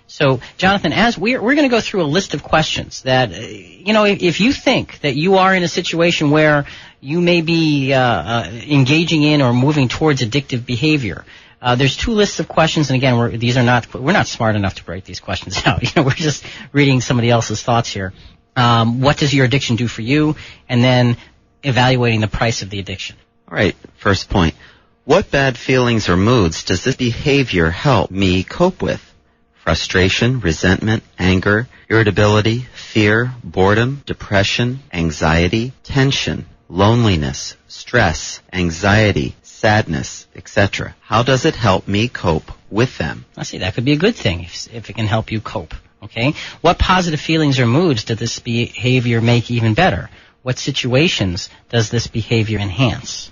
So, Jonathan, as we're going to go through a list of questions that, if you think that you are in a situation where you may be engaging in or moving towards addictive behavior, there's two lists of questions, and again, we're not smart enough to break these questions out. We're just reading somebody else's thoughts here. What does your addiction do for you? And then evaluating the price of the addiction. All right, first point. What bad feelings or moods does this behavior help me cope with? Frustration, resentment, anger, irritability, fear, boredom, depression, anxiety, tension, loneliness, stress, anxiety, sadness, etc. How does it help me cope with them? I see, that could be a good thing if it can help you cope. Okay? What positive feelings or moods does this behavior make even better? What situations does this behavior enhance?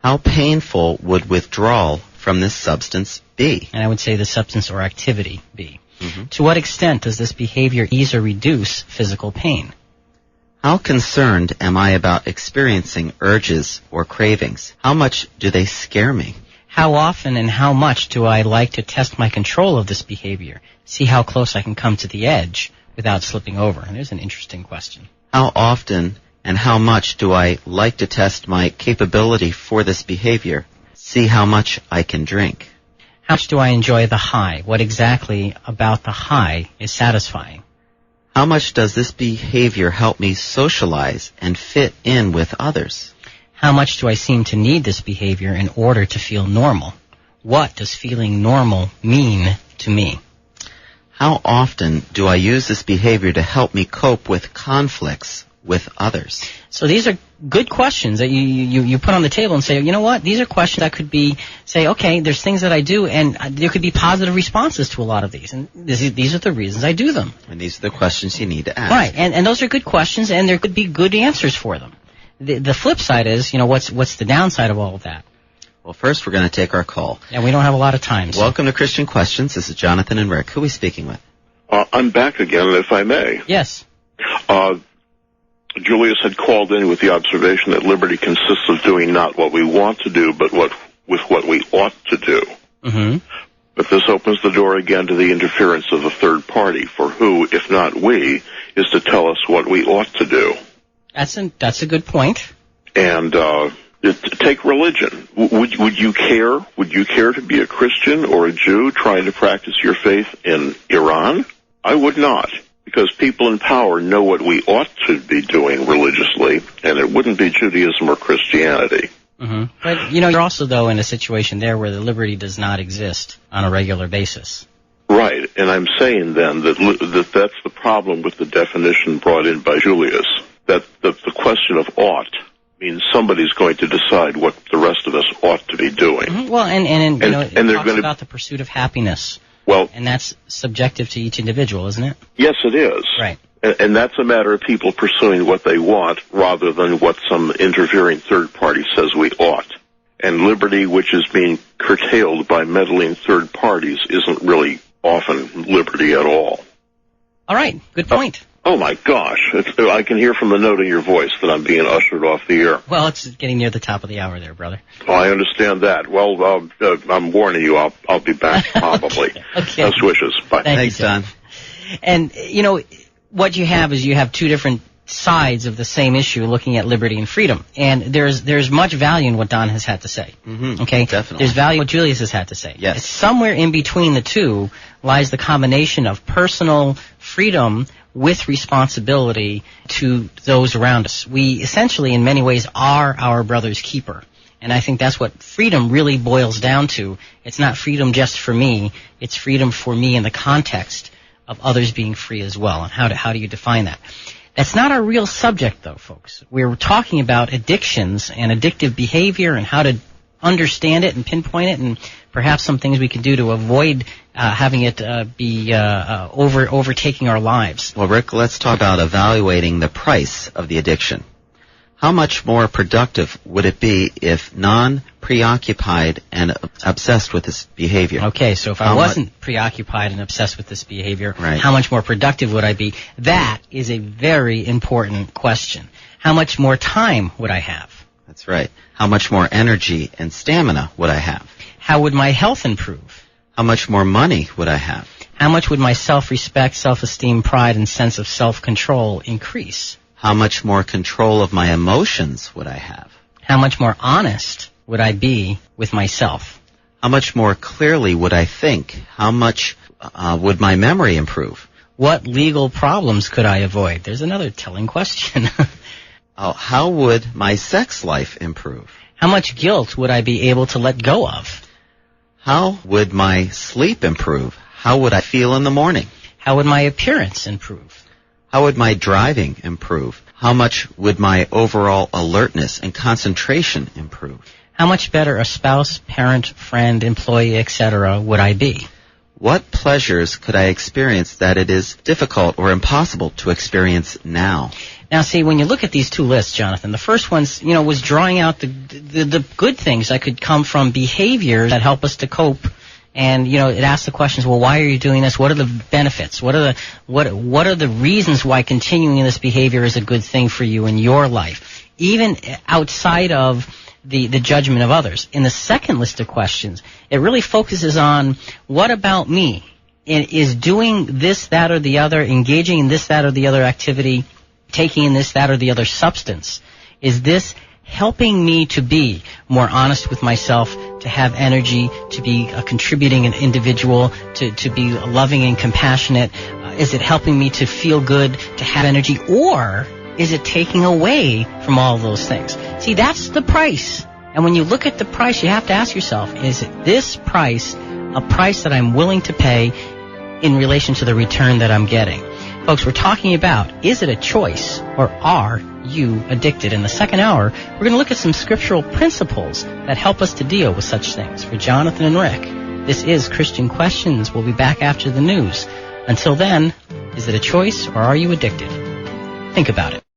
How painful would withdrawal from this substance be? And I would say the substance or activity be. Mm-hmm. To what extent does this behavior ease or reduce physical pain? How concerned am I about experiencing urges or cravings? How much do they scare me? How often and how much do I like to test my control of this behavior? See how close I can come to the edge without slipping over. And there's an interesting question. How often and how much do I like to test my capability for this behavior? See how much I can drink. How much do I enjoy the high? What exactly about the high is satisfying? How much does this behavior help me socialize and fit in with others? How much do I seem to need this behavior in order to feel normal? What does feeling normal mean to me? How often do I use this behavior to help me cope with conflicts with others? So these are good questions that you put on the table and say, you know what, these are questions that could be, say, okay, there's things that I do, and there could be positive responses to a lot of these, and these are the reasons I do them. And these are the questions you need to ask. Right, and those are good questions, and there could be good answers for them. The flip side is, what's the downside of all of that? Well, first we're going to take our call. And we don't have a lot of time. So. Welcome to Christian Questions. This is Jonathan and Rick. Who are we speaking with? I'm back again, if I may. Yes. Julius had called in with the observation that liberty consists of doing not what we want to do, but what we ought to do. Mm-hmm. But this opens the door again to the interference of a third party, for who, if not we, is to tell us what we ought to do. That's a good point. And take religion. Would you care? Would you care to be a Christian or a Jew trying to practice your faith in Iran? I would not. Because people in power know what we ought to be doing religiously, and it wouldn't be Judaism or Christianity. Mm-hmm. But, you're also, though, in a situation there where the liberty does not exist on a regular basis. Right, and I'm saying then that that's the problem with the definition brought in by Julius, that the question of ought means somebody's going to decide what the rest of us ought to be doing. Mm-hmm. Well, and it they're talks about the pursuit of happiness. Well, and that's subjective to each individual, isn't it? Yes, it is. Right. And that's a matter of people pursuing what they want rather than what some interfering third party says we ought. And liberty, which is being curtailed by meddling third parties, isn't really often liberty at all. All right. Good point. Oh, my gosh. I can hear from the note in your voice that I'm being ushered off the air. Well, it's getting near the top of the hour there, brother. Oh, I understand that. Well, I'm warning you. I'll be back probably. Okay. Best wishes. Bye. Thanks, Don. And, what you have is you have two different sides of the same issue looking at liberty and freedom. And there's much value in what Don has had to say. Mm-hmm. Okay? Definitely. There's value in what Julius has had to say. Yes. It's somewhere in between the two lies the combination of personal freedom with responsibility to those around us. We essentially, in many ways, are our brother's keeper. And I think that's what freedom really boils down to. It's not freedom just for me. It's freedom for me in the context of others being free as well. And how do you define that? That's not our real subject, though, folks. We're talking about addictions and addictive behavior and how to understand it and pinpoint it, and perhaps some things we can do to avoid having it be overtaking our lives. Well, Rick, let's talk about evaluating the price of the addiction. How much more productive would it be if non-preoccupied and obsessed with this behavior? Okay, so if I wasn't preoccupied and obsessed with this behavior, right, how much more productive would I be? That is a very important question. How much more time would I have? That's right. How much more energy and stamina would I have? How would my health improve? How much more money would I have? How much would my self-respect, self-esteem, pride, and sense of self-control increase? How much more control of my emotions would I have? How much more honest would I be with myself? How much more clearly would I think? How much would my memory improve? What legal problems could I avoid? There's another telling question. How would my sex life improve? How much guilt would I be able to let go of? How would my sleep improve? How would I feel in the morning? How would my appearance improve? How would my driving improve? How much would my overall alertness and concentration improve? How much better a spouse, parent, friend, employee, etc. would I be? What pleasures could I experience that it is difficult or impossible to experience now? Now, see, when you look at these two lists, Jonathan, the first one's, was drawing out the good things that could come from behaviors that help us to cope. And, it asks the questions, well, why are you doing this? What are the benefits? What are the reasons why continuing this behavior is a good thing for you in your life, even outside of the judgment of others? In the second list of questions, it really focuses on what about me? Is doing this, that, or the other, engaging in this, that, or the other activity, taking in this, that, or the other substance, is this helping me to be more honest with myself, to have energy, to be a contributing individual, to be loving and compassionate? Is it helping me to feel good, to have energy, or is it taking away from all of those things? See, that's the price. And when you look at the price, you have to ask yourself, is this price a price that I'm willing to pay in relation to the return that I'm getting? Folks, we're talking about, is it a choice, or are you addicted? In the second hour, we're going to look at some scriptural principles that help us to deal with such things. For Jonathan and Rick, this is Christian Questions. We'll be back after the news. Until then, is it a choice, or are you addicted? Think about it.